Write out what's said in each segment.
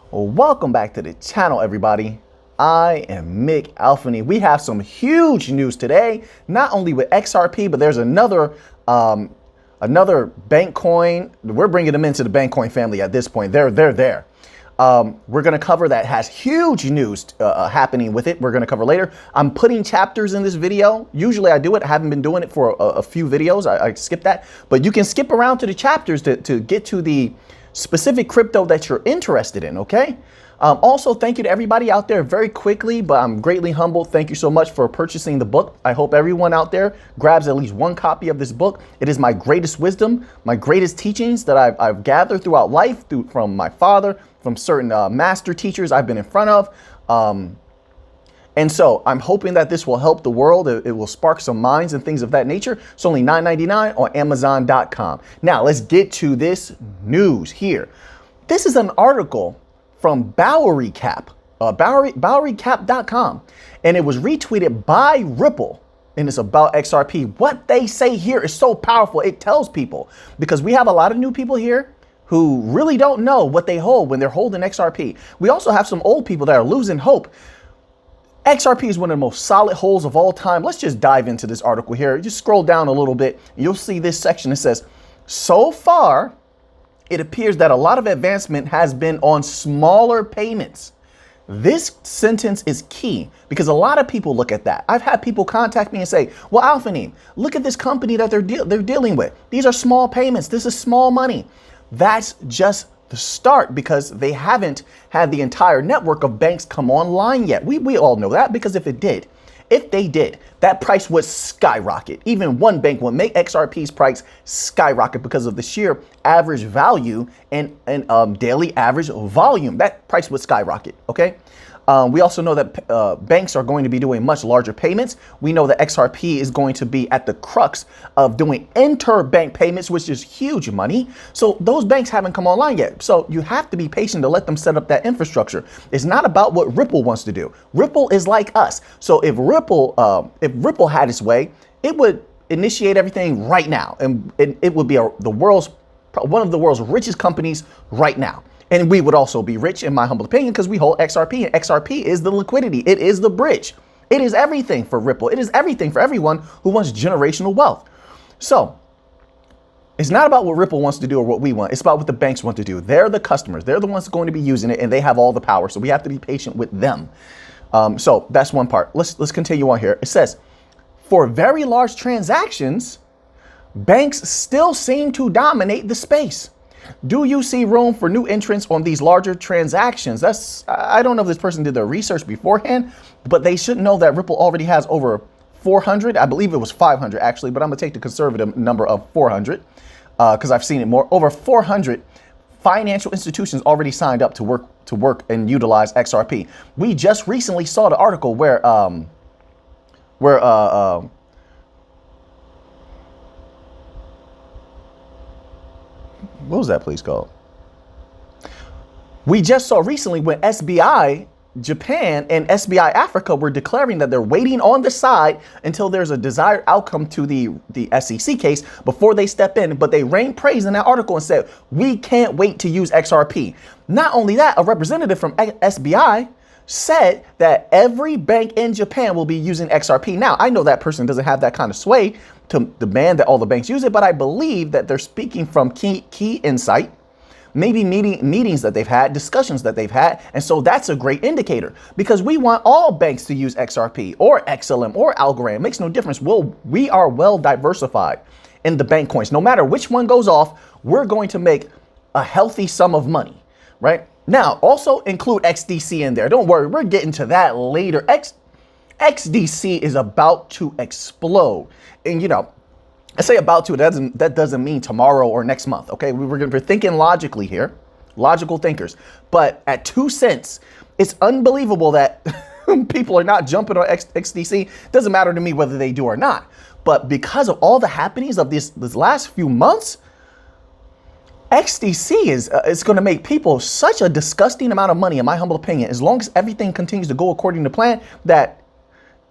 Well, welcome back to the channel, everybody. I am Mick Alphany. We have some huge news today, not only with XRP, but there's another bank coin. We're bringing them into the bank coin family at this point. They're there. We're going to cover that has huge news happening with it. We're going to cover later. I'm putting chapters in this video. Usually I do it. I haven't been doing it for a few videos. I skipped that, but you can skip around to the chapters to get to the specific crypto that you're interested in. Okay. Also, thank you to everybody out there very quickly, but I'm greatly humbled. Thank you so much for purchasing the book. I hope everyone out there grabs at least one copy of this book. It is my greatest wisdom, my greatest teachings that I've gathered throughout life from my father, from certain master teachers I've been in front of. And so I'm hoping that this will help the world. It will spark some minds and things of that nature. It's only $9.99 on Amazon.com. Now let's get to this news here. This is an article from Bowerycap, Bowerycap.com, and it was retweeted by Ripple, and it's about XRP. What they say here is so powerful. It tells people, because we have a lot of new people here who really don't know what they hold when they're holding XRP. We also have some old people that are losing hope. XRP is one of the most solid holds of all time. Let's just dive into this article here. Just scroll down a little bit. You'll see this section that says, so far, it appears that a lot of advancement has been on smaller payments. This sentence is key because a lot of people look at that. I've had people contact me and say, well, Alphany, look at this company that they're dealing with. These are small payments. This is small money. That's just the start, because they haven't had the entire network of banks come online yet. We all know that, because if they did, that price would skyrocket. Even one bank would make XRP's price skyrocket because of the sheer average value and daily average volume. That price would skyrocket, okay? We also know that banks are going to be doing much larger payments. We know that XRP is going to be at the crux of doing interbank payments, which is huge money. So those banks haven't come online yet. So you have to be patient to let them set up that infrastructure. It's not about what Ripple wants to do. Ripple is like us. So if Ripple had its way, it would initiate everything right now, and it would be one of the world's richest companies right now. And we would also be rich, in my humble opinion, because we hold XRP, and XRP is the liquidity. It is the bridge. It is everything for Ripple. It is everything for everyone who wants generational wealth. So it's not about what Ripple wants to do or what we want. It's about what the banks want to do. They're the customers. They're the ones going to be using it, and they have all the power. So we have to be patient with them. So that's one part. Let's continue on here. It says, for very large transactions, banks still seem to dominate the space. Do you see room for new entrants on these larger transactions? I don't know if this person did their research beforehand, but they should know that Ripple already has over 400. I believe it was 500 actually, but I'm gonna take the conservative number of 400 because I've seen it more. Over 400 financial institutions already signed up to work and utilize XRP. We just recently saw the article where what was that place called? We just saw recently when SBI Japan and SBI Africa were declaring that they're waiting on the side until there's a desired outcome to the SEC case before they step in. But they rained praise in that article and said, we can't wait to use XRP. Not only that, a representative from SBI said that every bank in Japan will be using XRP. Now, I know that person doesn't have that kind of sway to demand that all the banks use it, but I believe that they're speaking from key insight, maybe meetings that they've had, discussions that they've had. And so that's a great indicator, because we want all banks to use XRP or XLM or Algorand. It makes no difference. We are well diversified in the bank coins. No matter which one goes off, we're going to make a healthy sum of money, right? Now, also include XDC in there. Don't worry, we're getting to that later. XDC is about to explode. And, you know, I say about to, that doesn't mean tomorrow or next month, okay? We're thinking logically here, logical thinkers. But at 2 cents, it's unbelievable that people are not jumping on XDC. Doesn't matter to me whether they do or not. But because of all the happenings of this last few months, XDC is going to make people such a disgusting amount of money, in my humble opinion, as long as everything continues to go according to plan, that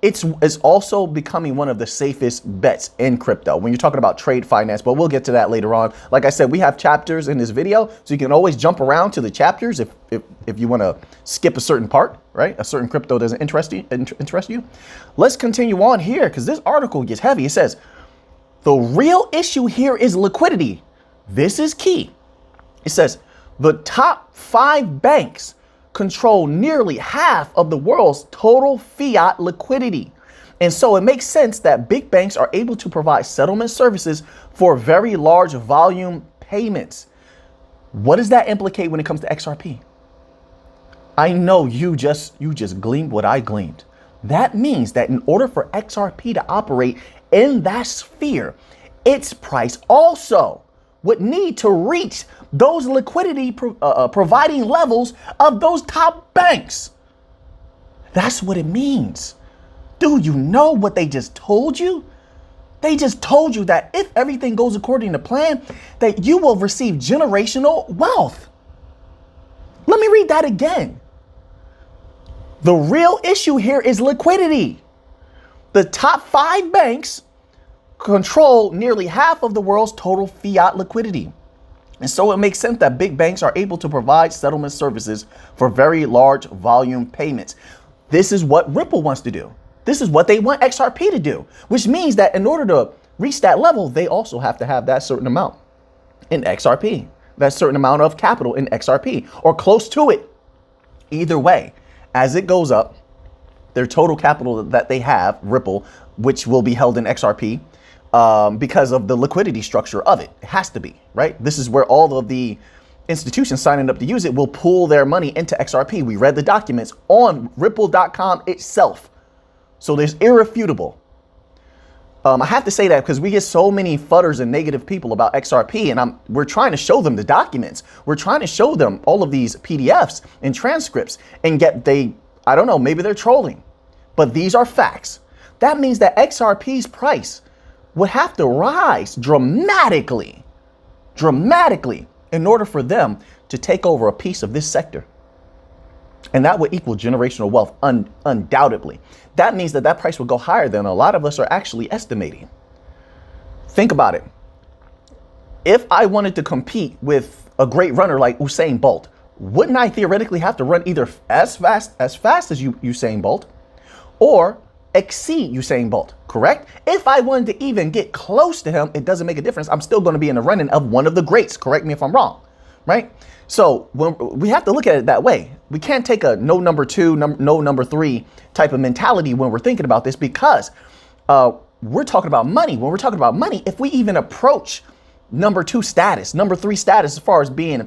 it's also becoming one of the safest bets in crypto when you're talking about trade finance, but we'll get to that later on. Like I said, we have chapters in this video, so you can always jump around to the chapters if you want to skip a certain part, right? A certain crypto doesn't interest you. Let's continue on here because this article gets heavy. It says, the real issue here is liquidity. This is key. It says, the top 5 banks control nearly half of the world's total fiat liquidity. And so it makes sense that big banks are able to provide settlement services for very large volume payments. What does that implicate when it comes to XRP? I know you just gleaned what I gleaned. That means that in order for XRP to operate in that sphere, its price also would need to reach those liquidity providing levels of those top banks. That's what it means. Do you know what they just told you? They just told you that if everything goes according to plan, that you will receive generational wealth. Let me read that again. The real issue here is liquidity. The top 5 banks control nearly half of the world's total fiat liquidity. And so it makes sense that big banks are able to provide settlement services for very large volume payments. This is what Ripple wants to do. This is what they want XRP to do, which means that in order to reach that level, they also have to have that certain amount in XRP, that certain amount of capital in XRP or close to it. Either way, as it goes up, their total capital that they have, Ripple, which will be held in XRP, because of the liquidity structure of it. It has to be, right? This is where all of the institutions signing up to use it will pool their money into XRP. We read the documents on ripple.com itself. So there's irrefutable. I have to say that because we get so many fudders and negative people about XRP, and we're trying to show them the documents. We're trying to show them all of these PDFs and transcripts, and yet I don't know, maybe they're trolling, but these are facts. That means that XRP's price would have to rise dramatically in order for them to take over a piece of this sector. And that would equal generational wealth undoubtedly. That means that price will go higher than a lot of us are actually estimating. Think about it. If I wanted to compete with a great runner like Usain Bolt, wouldn't I theoretically have to run either as fast as Usain Bolt or exceed Usain Bolt, correct? If I wanted to even get close to him, it doesn't make a difference. I'm still going to be in the running of one of the greats. Correct me if I'm wrong, right? So we have to look at it that way. We can't take a no number 2, no number 3 type of mentality when we're thinking about this, because we're talking about money. When we're talking about money, if we even approach number 2 status, number 3 status, as far as being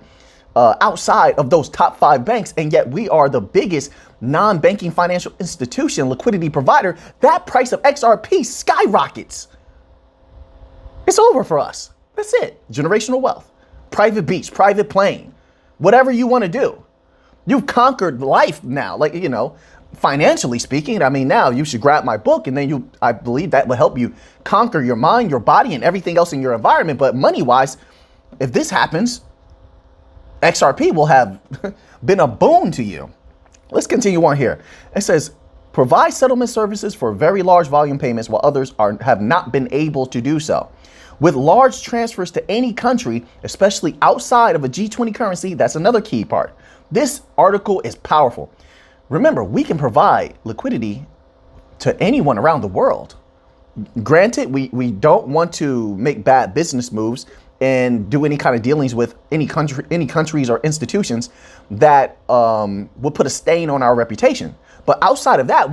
outside of those top 5 banks, and yet we are the biggest non-banking financial institution liquidity provider, that price of XRP skyrockets. It's over for us. That's it. Generational wealth, private beach, private plane, whatever you want to do. You've conquered life now, like, you know, financially speaking. I mean, now you should grab my book, and then I believe that will help you conquer your mind, your body, and everything else in your environment. But money-wise, if this happens, XRP will have been a boon to you. Let's continue on here. It says, provide settlement services for very large volume payments while others have not been able to do so. With large transfers to any country, especially outside of a G20 currency, that's another key part. This article is powerful. Remember, we can provide liquidity to anyone around the world. Granted, we don't want to make bad business moves and do any kind of dealings with any countries or institutions that will put a stain on our reputation. But outside of that,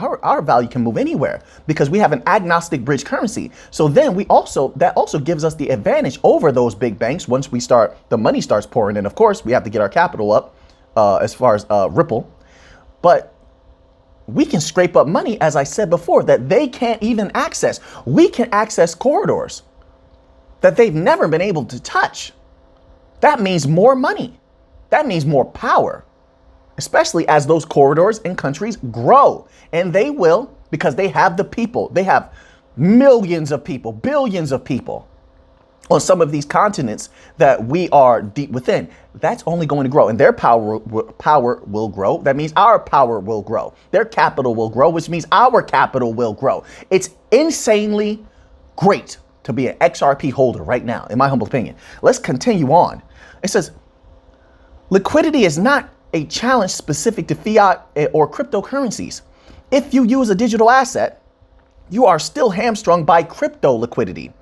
our value can move anywhere because we have an agnostic bridge currency. So then that also gives us the advantage over those big banks once the money starts pouring in. Of course, we have to get our capital up as far as Ripple, but we can scrape up money, as I said before, that they can't even access. We can access corridors that they've never been able to touch. That means more money. That means more power, especially as those corridors and countries grow. And they will, because they have the people. They have millions of people, billions of people on some of these continents that we are deep within. That's only going to grow, and their power will grow. That means our power will grow. Their capital will grow, which means our capital will grow. It's insanely great to be an XRP holder right now, in my humble opinion. Let's continue on. It says, liquidity is not a challenge specific to fiat or cryptocurrencies. If you use a digital asset, you are still hamstrung by crypto liquidity,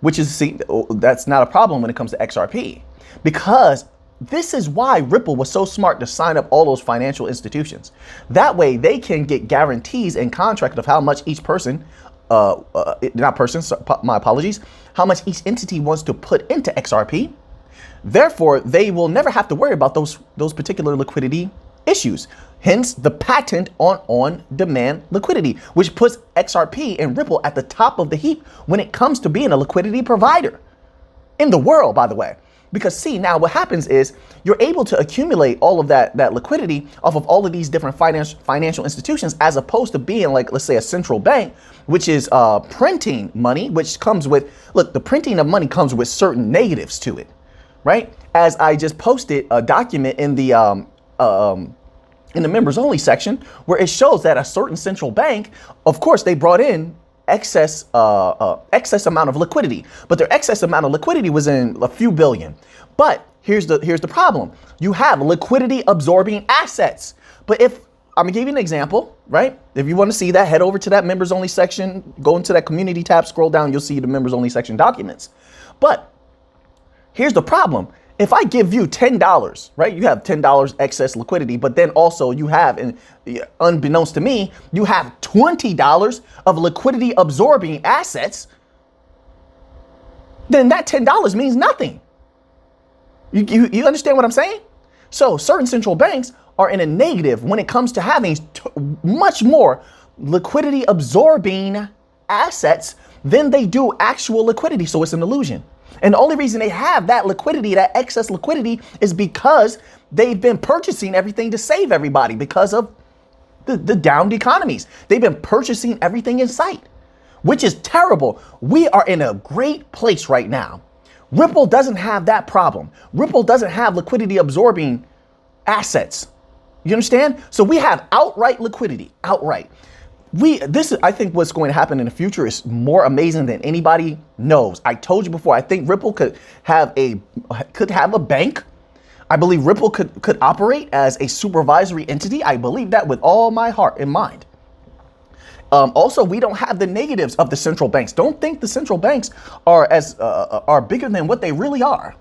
which is, see, that's not a problem when it comes to XRP, because this is why Ripple was so smart to sign up all those financial institutions. That way they can get guarantees and contract of how much each person, not person, my apologies, how much each entity wants to put into XRP. Therefore, they will never have to worry about those particular liquidity issues. Hence the patent on on-demand liquidity, which puts XRP and Ripple at the top of the heap when it comes to being a liquidity provider in the world, by the way. Because see, now what happens is you're able to accumulate all of that liquidity off of all of these different financial institutions, as opposed to being like, let's say, a central bank, which is printing money, which comes with, look, the printing of money comes with certain negatives to it, right? As I just posted a document in the members only section where it shows that a certain central bank, of course, they brought in excess amount of liquidity, but their excess amount of liquidity was in a few billion. But here's the problem. You have liquidity absorbing assets. But if I'm gonna give you an example, right? If you want to see that, head over to that members only section, go into that community tab, scroll down, you'll see the members only section documents. But here's the problem. If I give you $10, right, you have $10 excess liquidity, but then also you have, and unbeknownst to me, you have $20 of liquidity absorbing assets, then that $10 means nothing. You understand what I'm saying? So certain central banks are in a negative when it comes to having much more liquidity absorbing assets than they do actual liquidity. So it's an illusion. And the only reason they have that liquidity, that excess liquidity, is because they've been purchasing everything to save everybody because of the downed economies. They've been purchasing everything in sight, which is terrible. We are in a great place right now. Ripple doesn't have that problem. Ripple doesn't have liquidity absorbing assets. You understand? So we have outright liquidity, outright. This is, I think, what's going to happen in the future is more amazing than anybody knows. I told you before, I think Ripple could have a bank. I believe Ripple could operate as a supervisory entity. I believe that with all my heart and mind. Also, we don't have the negatives of the central banks. Don't think the central banks are bigger than what they really are.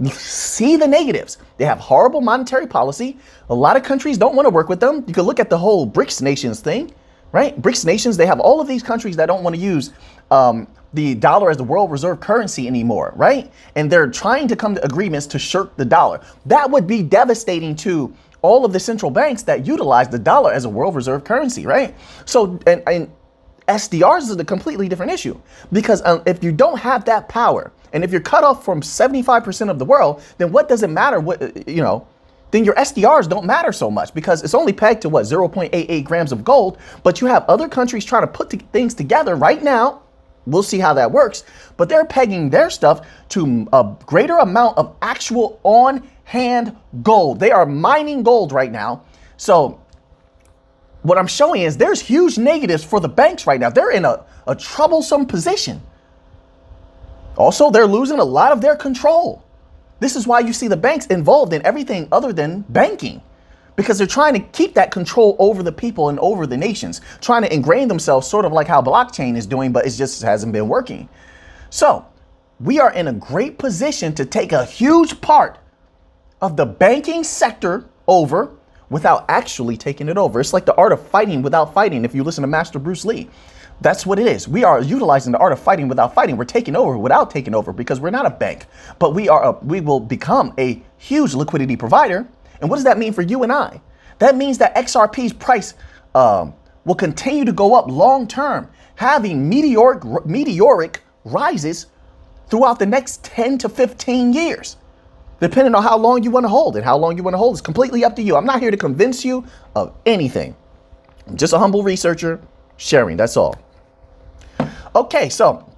See the negatives. They have horrible monetary policy. A lot of countries don't want to work with them. You can look at the whole BRICS nations thing. Right? BRICS nations, they have all of these countries that don't want to use the dollar as the world reserve currency anymore, right? And they're trying to come to agreements to shirk the dollar. That would be devastating to all of the central banks that utilize the dollar as a world reserve currency, right? So, and SDRs is a completely different issue, because if you don't have that power, and if you're cut off from 75% of the world, then what does it matter what, then your SDRs don't matter so much, because it's only pegged to what, 0.88 grams of gold. But you have other countries trying to put things together right now. We'll see how that works. But they're pegging their stuff to a greater amount of actual on-hand gold. They are mining gold right now. So what I'm showing is there's huge negatives for the banks right now. They're in a troublesome position. Also, they're losing a lot of their control. This is why you see the banks involved in everything other than banking, because they're trying to keep that control over the people and over the nations, trying to ingrain themselves sort of like how blockchain is doing, but it just hasn't been working. So we are in a great position to take a huge part of the banking sector over without actually taking it over. It's like the art of fighting without fighting. If you listen to Master Bruce Lee, that's what it is. We are utilizing the art of fighting without fighting. We're taking over without taking over, because we're not a bank, but we will become a huge liquidity provider. And what does that mean for you and I? That means that XRP's price will continue to go up long term, having meteoric rises throughout the next 10 to 15 years, depending on how long you want to hold it. How long you want to hold is completely up to you. I'm not here to convince you of anything. I'm just a humble researcher sharing, that's all. Okay, so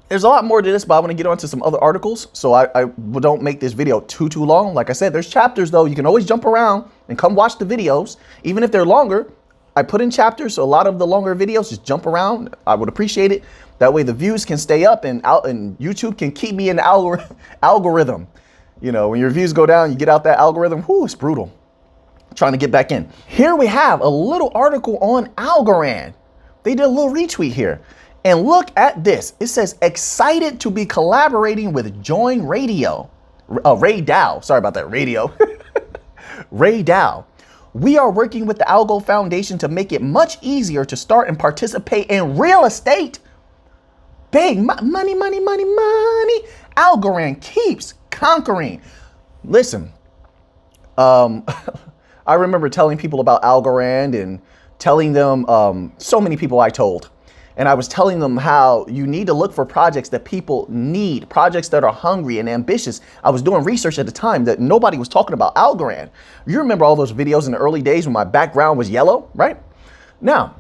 There's a lot more to this, but I want to get onto some other articles, so I don't make this video too long. Like I said, there's chapters, though. You can always jump around and come watch the videos. Even if they're longer, I put in chapters, so a lot of the longer videos, just jump around. I would appreciate it. That way the views can stay up and YouTube can keep me in the algorithm. You know, when your views go down, you get out that algorithm. Whoo, it's brutal. Trying to get back in. Here we have a little article on Algorand. They did a little retweet here. And look at this. It says, excited to be collaborating with Join Radio. Ray Dow. Sorry about that. Radio. Ray Dow. We are working with the Algo Foundation to make it much easier to start and participate in real estate. Big money, money, money, money. Algorand keeps conquering. Listen, I remember telling people about Algorand and telling them, so many people I told. And I was telling them how you need to look for projects that people need, projects that are hungry and ambitious. I was doing research at the time that nobody was talking about Algorand. You remember all those videos in the early days when my background was yellow, right? Now,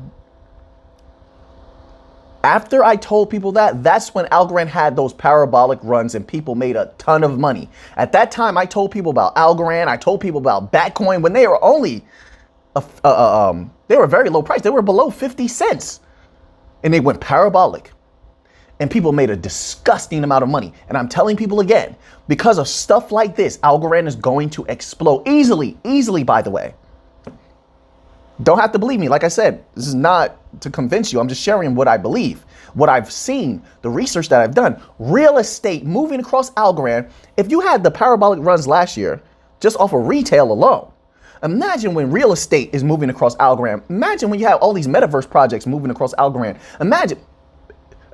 after I told people that, that's when Algorand had those parabolic runs and people made a ton of money. At that time, I told people about Algorand. I told people about Batcoin when they were only, they were very low price. They were below 50 cents. And they went parabolic and people made a disgusting amount of money. And I'm telling people again, because of stuff like this, Algorand is going to explode easily, by the way. Don't have to believe me. Like I said, this is not to convince you. I'm just sharing what I believe, what I've seen, the research that I've done. Real estate moving across Algorand. If you had the parabolic runs last year, just off of retail alone, imagine when real estate is moving across Algorand. Imagine when you have all these metaverse projects moving across Algorand.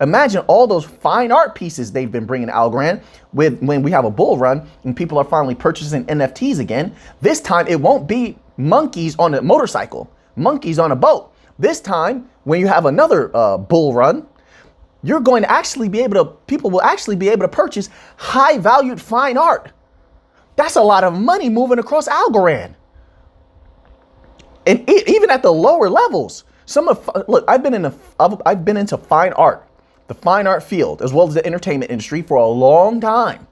Imagine all those fine art pieces they've been bringing to Algorand when we have a bull run and people are finally purchasing NFTs again. This time it won't be monkeys on a motorcycle, monkeys on a boat. This time when you have another bull run, you're going to actually be able to, people will actually be able to purchase high valued fine art. That's a lot of money moving across Algorand. And even at the lower levels, look, I've been into fine art, the fine art field, as well as the entertainment industry for a long time.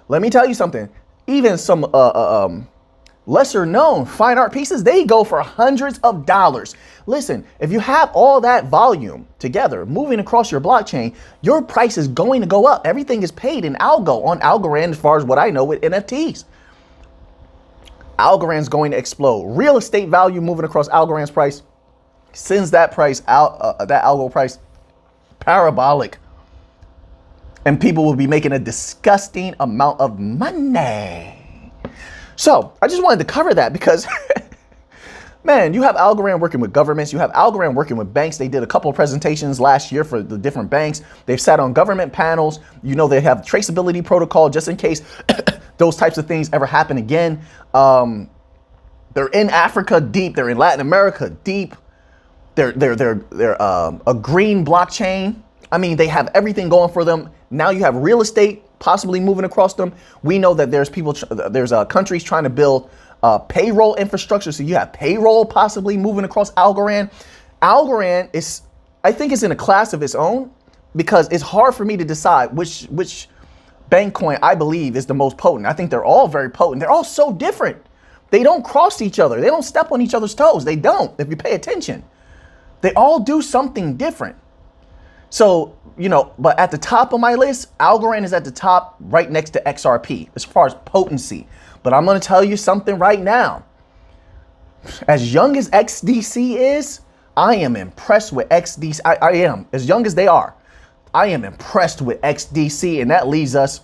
Let me tell you something. Even some lesser known fine art pieces, they go for hundreds of dollars. Listen, if you have all that volume together moving across your blockchain, your price is going to go up. Everything is paid in algo on Algorand, as far as what I know with NFTs. Algorand's going to explode. Real estate value moving across Algorand's price sends that price out, that algo price parabolic. And people will be making a disgusting amount of money. So I just wanted to cover that because, man, you have Algorand working with governments. You have Algorand working with banks. They did a couple of presentations last year for the different banks. They've sat on government panels. You know, they have traceability protocol just in case those types of things ever happen again. They're in Africa deep. They're in Latin America deep. They're a green blockchain. I mean, they have everything going for them. Now you have real estate possibly moving across them. We know that there's countries trying to build payroll infrastructure. So you have payroll possibly moving across Algorand. Algorand is, I think it's in a class of its own because it's hard for me to decide which bank coin I believe is the most potent. I think they're all very potent. They're all so different. They don't cross each other. They don't step on each other's toes. They don't, if you pay attention. They all do something different. So, you know, but at the top of my list, Algorand is at the top right next to XRP as far as potency. But I'm going to tell you something right now. As young as XDC is, I am impressed with XDC. I am, as young as they are. I am impressed with XDC, and that leads us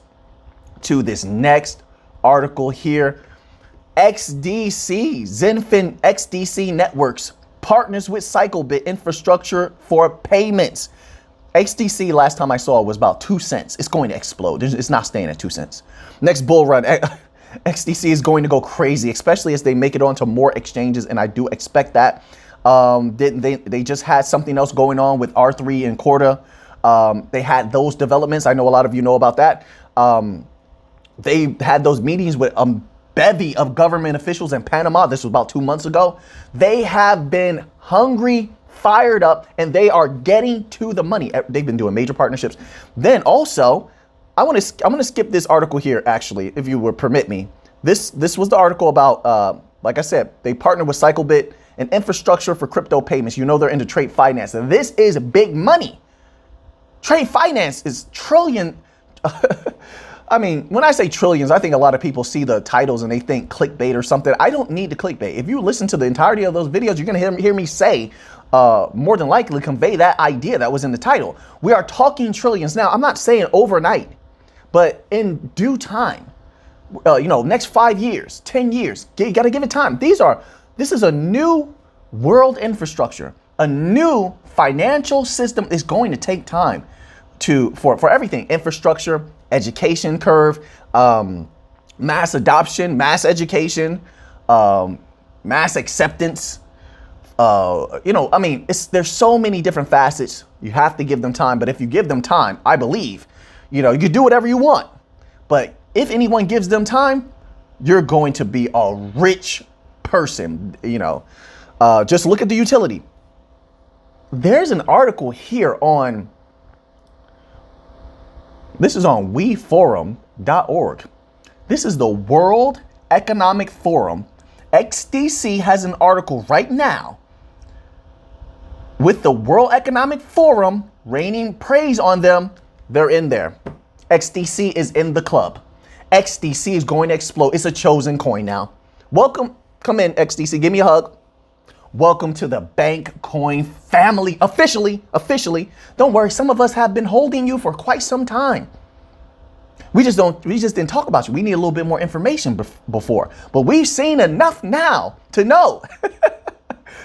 to this next article here. XDC, Zenfin XDC Networks partners with CycleBit infrastructure for payments. XDC last time I saw was about 2 cents. It's going to explode. It's not staying at 2 cents. Next bull run, XDC is going to go crazy, especially as they make it onto more exchanges, and I do expect that. They just had something else going on with R3 and Corda. They had those developments. I know a lot of you know about that. They had those meetings with a bevy of government officials in Panama. This was about 2 months ago. They have been hungry fired up and they are getting to the money. They've been doing major partnerships. Then also, I'm gonna skip this article here, actually, if you would permit me. This was the article about, like I said, they partnered with CycleBit, an infrastructure for crypto payments. You know they're into trade finance. And this is big money. Trade finance is trillion. I mean, when I say trillions, I think a lot of people see the titles and they think clickbait or something. I don't need the clickbait. If you listen to the entirety of those videos, you're going to hear me say, more than likely convey that idea that was in the title. We are talking trillions. Now, I'm not saying overnight, but in due time, next 5 years, 10 years, you got to give it time. This is a new world infrastructure, a new financial system. Is going to take time for everything: infrastructure, education curve, mass adoption, mass education, mass acceptance. There's so many different facets. You have to give them time. But if you give them time, I believe, you can do whatever you want. But if anyone gives them time, you're going to be a rich person. Just look at the utility. There's an article here on, this is on weforum.org. This is the World Economic Forum. XDC has an article right now with the World Economic Forum raining praise on them. They're in there. XDC is in the club. XDC is going to explode. It's a chosen coin now. Welcome. Come in, XDC. Give me a hug. Welcome to the bank coin family. Officially. Don't worry. Some of us have been holding you for quite some time. We just didn't talk about you. We need a little bit more information before, but we've seen enough now to know,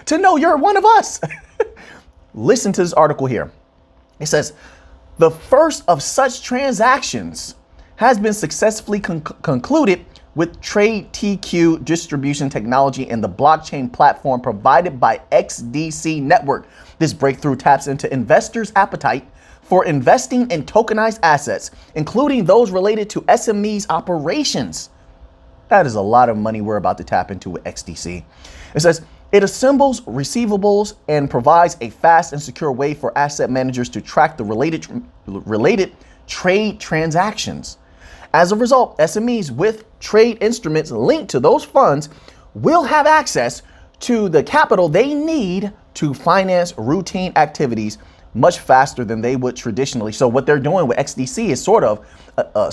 to know you're one of us. Listen to this article here. It says, the first of such transactions has been successfully concluded with Trade TQ distribution technology and the blockchain platform provided by XDC network. This breakthrough taps into investors' appetite for investing in tokenized assets, including those related to SMEs operations. That is a lot of money we're about to tap into with XDC. It says, it assembles receivables and provides a fast and secure way for asset managers to track the related trade transactions. As a result, SMEs with trade instruments linked to those funds will have access to the capital they need to finance routine activities much faster than they would traditionally. So what they're doing with XDC is sort of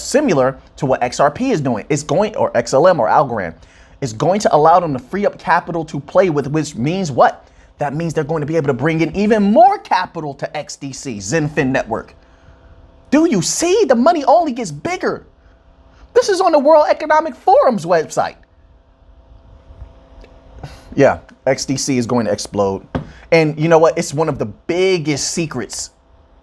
similar to what XRP is doing. It's going, or XLM or Algorand, is going to allow them to free up capital to play with, which means what? That means they're going to be able to bring in even more capital to XDC, Zenfin network. Do you see? The money only gets bigger. This is on the World Economic Forum's website. Yeah, XDC is going to explode. And you know what? It's one of the biggest secrets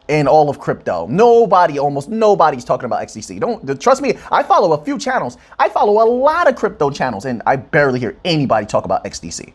in all of crypto. Almost nobody's talking about XDC. Trust me, I follow a few channels. I follow a lot of crypto channels and I barely hear anybody talk about XDC.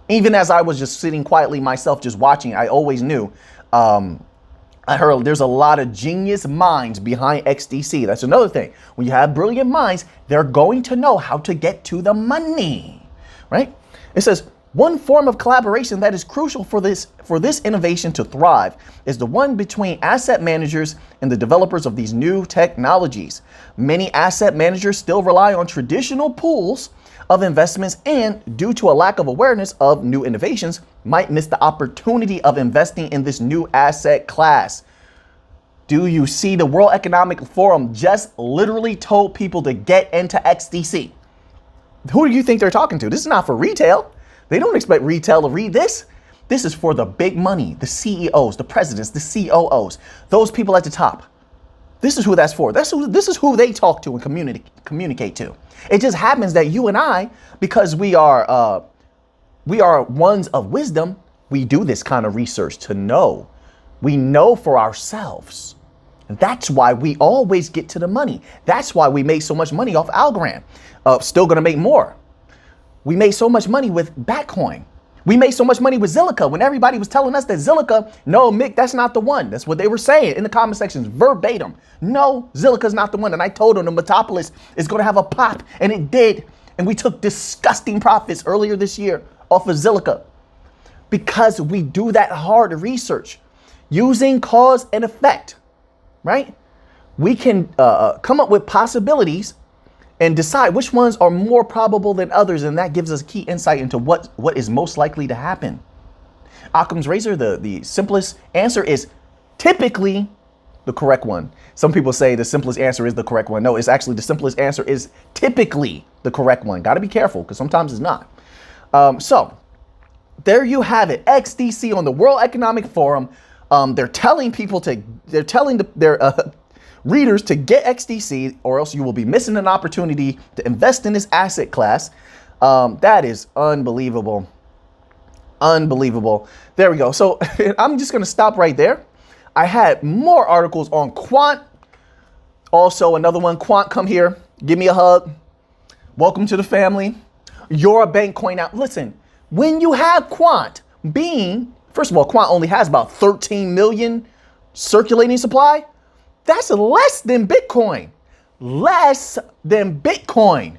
Even as I was just sitting quietly myself, just watching, I always knew, I heard there's a lot of genius minds behind XDC. That's another thing. When you have brilliant minds, they're going to know how to get to the money, right? It says, one form of collaboration that is crucial for this innovation to thrive is the one between asset managers and the developers of these new technologies. Many asset managers still rely on traditional pools of investments and, due to a lack of awareness of new innovations, might miss the opportunity of investing in this new asset class. Do you see? The World Economic Forum just literally told people to get into XDC. Who do you think they're talking to? This is not for retail. They don't expect retail to read this. This is for the big money, the CEOs, the presidents, the COOs, those people at the top. This is who that's for. This is who they talk to and communicate to. It just happens that you and I, because we are ones of wisdom, we do this kind of research to know. We know for ourselves. And that's why we always get to the money. That's why we made so much money off Algorand. Still going to make more. We made so much money with Batcoin. We made so much money with Zilliqa when everybody was telling us that Zilliqa, no, Mick, that's not the one. That's what they were saying in the comment sections, verbatim. No, Zilliqa's not the one. And I told them the Metopolis is going to have a pop, and it did. And we took disgusting profits earlier this year off of Zilliqa because we do that hard research using cause and effect, right? We can come up with possibilities and decide which ones are more probable than others. And that gives us key insight into what is most likely to happen. Occam's razor, the simplest answer is typically the correct one. Some people say the simplest answer is the correct one. No, it's actually the simplest answer is typically the correct one. Got to be careful because sometimes it's not. So there you have it. XDC on the World Economic Forum. They're telling their readers to get XDC, or else you will be missing an opportunity to invest in this asset class. That is unbelievable. Unbelievable. There we go. So I'm just going to stop right there. I had more articles on Quant. Also, another one, Quant, come here. Give me a hug. Welcome to the family. You're a bank coin now. Listen, when you have Quant being, first of all, Quant only has about 13 million circulating supply. That's less than Bitcoin. Less than Bitcoin.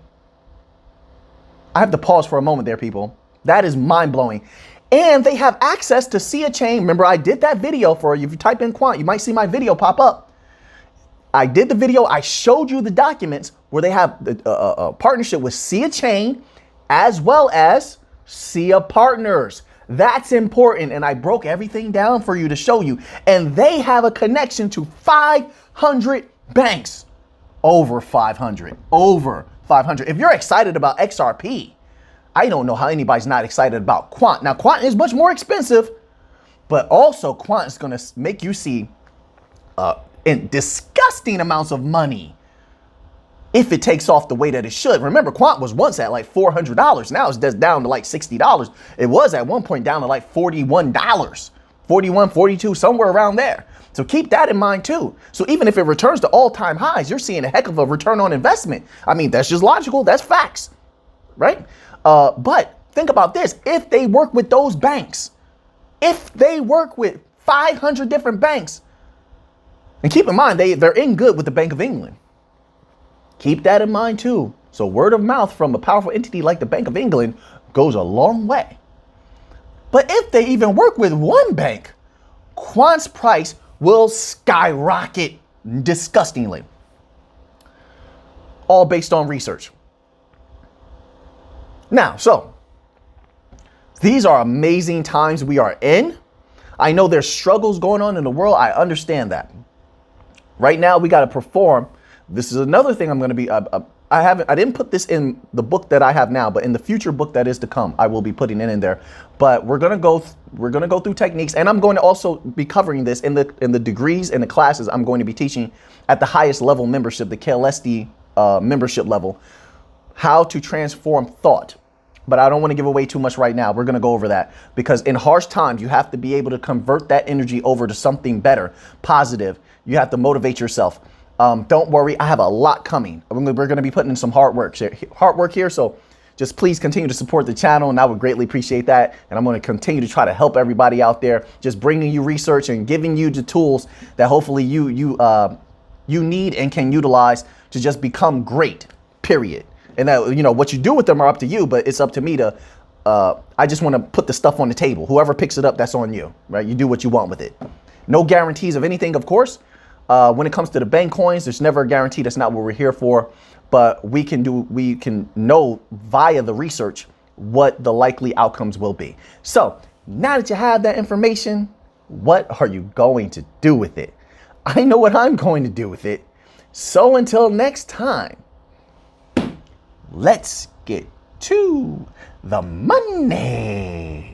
I have to pause for a moment there, people. That is mind-blowing. And they have access to see a chain. Remember, I did that video for you. If you type in Quant, you might see my video pop up. I did the video. I showed you the documents where they have a partnership with SIA Chain as well as SIA Partners. That's important. And I broke everything down for you to show you. And they have a connection to 500 banks. Over 500. Over 500. If you're excited about XRP, I don't know how anybody's not excited about Quant. Now, Quant is much more expensive, but also Quant is going to make you see in disgusting amounts of money if it takes off the way that it should. Remember, Quant was once at like $400. Now it's just down to like $60. It was at one point down to like $41, 41, 42, somewhere around there. So keep that in mind too. So even if it returns to all-time highs, you're seeing a heck of a return on investment. I mean, that's just logical. That's facts, right? But think about this. If they work with those banks, if they work with 500 different banks, and keep in mind, they're in good with the Bank of England. Keep that in mind too. So word of mouth from a powerful entity like the Bank of England goes a long way. But if they even work with one bank, Quant's price will skyrocket disgustingly. All based on research. Now, so these are amazing times we are in. I know there's struggles going on in the world. I understand that. Right now, we got to perform. This is another thing I'm going to be. I didn't put this in the book that I have now, but in the future book that is to come, I will be putting it in there. But we're going to go through techniques, and I'm going to also be covering this in the degrees and the classes I'm going to be teaching at the highest level membership, the KLSD membership level, how to transform thought. But I don't want to give away too much right now. We're going to go over that because in harsh times, you have to be able to convert that energy over to something better, positive. You have to motivate yourself. Don't worry. I have a lot coming. We're going to be putting in some hard work here. So just please continue to support the channel, and I would greatly appreciate that. And I'm going to continue to try to help everybody out there, just bringing you research and giving you the tools that hopefully you need and can utilize to just become great, period. And that, you know, what you do with them are up to you, but it's up to me to, I just want to put the stuff on the table. Whoever picks it up, that's on you, right? You do what you want with it. No guarantees of anything, of course. When it comes to the bank coins, there's never a guarantee. That's not what we're here for. But we can know via the research what the likely outcomes will be. So now that you have that information, what are you going to do with it? I know what I'm going to do with it. So until next time, let's get to the money.